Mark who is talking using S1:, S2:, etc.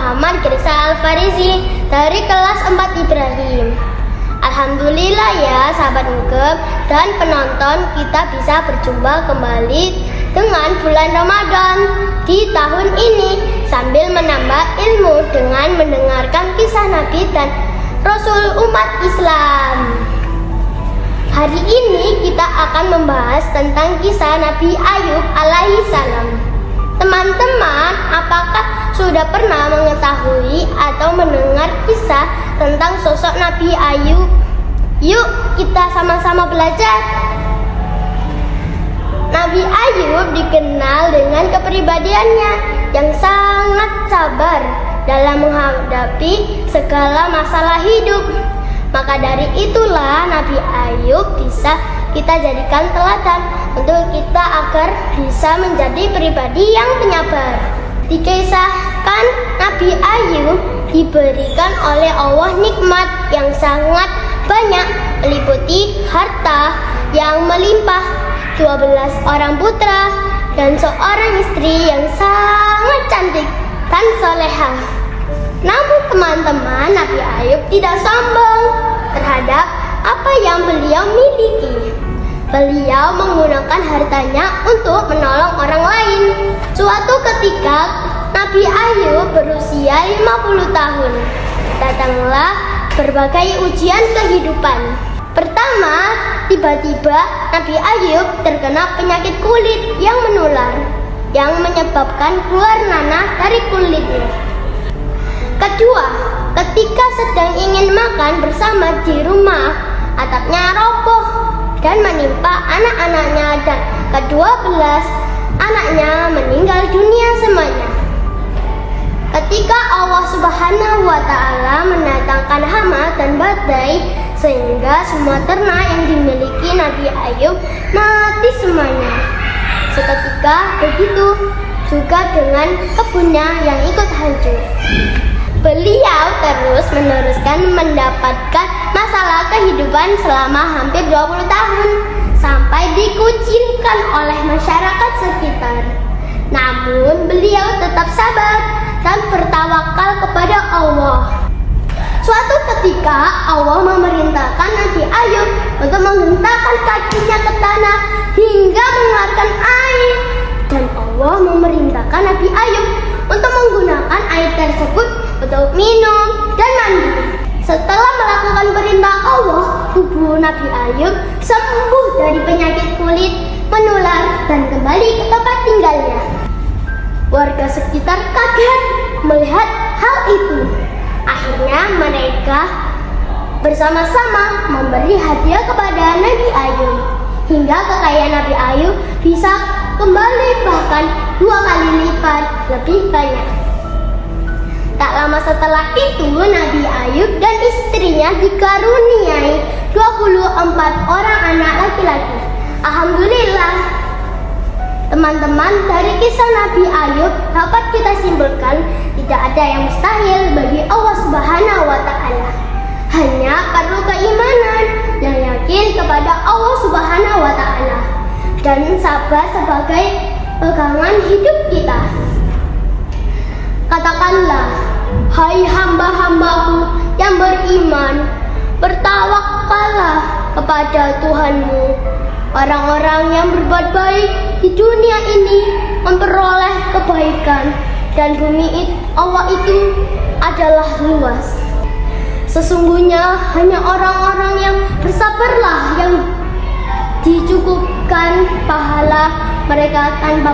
S1: Muhammad Grisa Al-Farizi dari kelas 4 Ibrahim. Alhamdulillah ya sahabat Ngegem dan penonton, kita bisa berjumpa kembali dengan bulan Ramadan di tahun ini sambil menambah ilmu dengan mendengarkan kisah Nabi dan Rasul umat Islam. Hari ini kita akan membahas tentang kisah Nabi Ayub alaihi salam. Teman-teman, apakah sudah pernah mengetahui atau mendengar kisah tentang sosok Nabi Ayub? Yuk kita sama-sama belajar. Nabi Ayub dikenal dengan kepribadiannya yang sangat sabar dalam menghadapi segala masalah hidup. Maka dari itulah Nabi Ayub bisa kita jadikan teladan untuk kita agar bisa menjadi pribadi yang penyabar. Dikisahkan Nabi Ayub diberikan oleh Allah nikmat yang sangat banyak, meliputi harta yang melimpah, 12 orang putra, dan seorang istri yang sangat cantik dan solehah. Namun teman-teman, Nabi Ayub tidak sombong terhadap apa yang beliau miliki. Beliau menggunakan hartanya untuk menolong orang lain. Suatu ketika Nabi Ayub berusia 50 tahun. Datanglah berbagai ujian kehidupan. Pertama, tiba-tiba Nabi Ayub terkena penyakit kulit yang menular yang menyebabkan keluar nanah dari kulitnya. Kedua, ketika sedang ingin makan bersama di rumah, atapnya roboh dan menimpa anak-anaknya, dan ke-12 anaknya meninggal dunia semuanya. Ketika Allah Subhanahu wa Ta'ala mendatangkan hama dan badai, sehingga semua ternak yang dimiliki Nabi Ayub mati semuanya. Seketika begitu juga dengan kebunnya yang ikut hancur. Beliau terus meneruskan mendapatkan masalah kehidupan selama hampir 20 tahun sampai dikucilkan oleh masyarakat sekitar. Namun beliau tetap sabar dan bertawakal kepada Allah. Suatu ketika Allah memerintahkan Nabi Ayub untuk menghentakkan kakinya ke tanah hingga mengeluarkan air, dan Allah memerintahkan Nabi Ayub untuk menggunakan air tersebut untuk minum dan mandi. Setelah melakukan perintah Allah, tubuh Nabi Ayub sembuh dari penyakit kulit menular dan kembali ke tempat tinggalnya. Warga sekitar kaget melihat hal itu. Akhirnya mereka bersama-sama memberi hadiah kepada Nabi Ayub hingga kekayaan Nabi Ayub bisa kembali bahkan 2 kali lipat lebih banyak. Tak lama setelah itu Nabi Ayub dan istrinya dikaruniai 24 orang anak laki-laki. Alhamdulillah. Teman-teman, dari kisah Nabi Ayub dapat kita simpulkan tidak ada yang mustahil bagi Allah Subhanahu wa Ta'ala. Hanya perlu keimanan yang yakin kepada Allah Subhanahu wa Ta'ala dan sabar sebagai pegangan hidup kita. Katakanlah, hai hamba-hambaku yang beriman, bertawakallah kepada Tuhanmu. Orang-orang yang berbuat baik di dunia ini memperoleh kebaikan, dan bumi Allah itu adalah luas. Sesungguhnya hanya orang-orang yang bersabarlah yang dicukupkan pahala mereka tanpa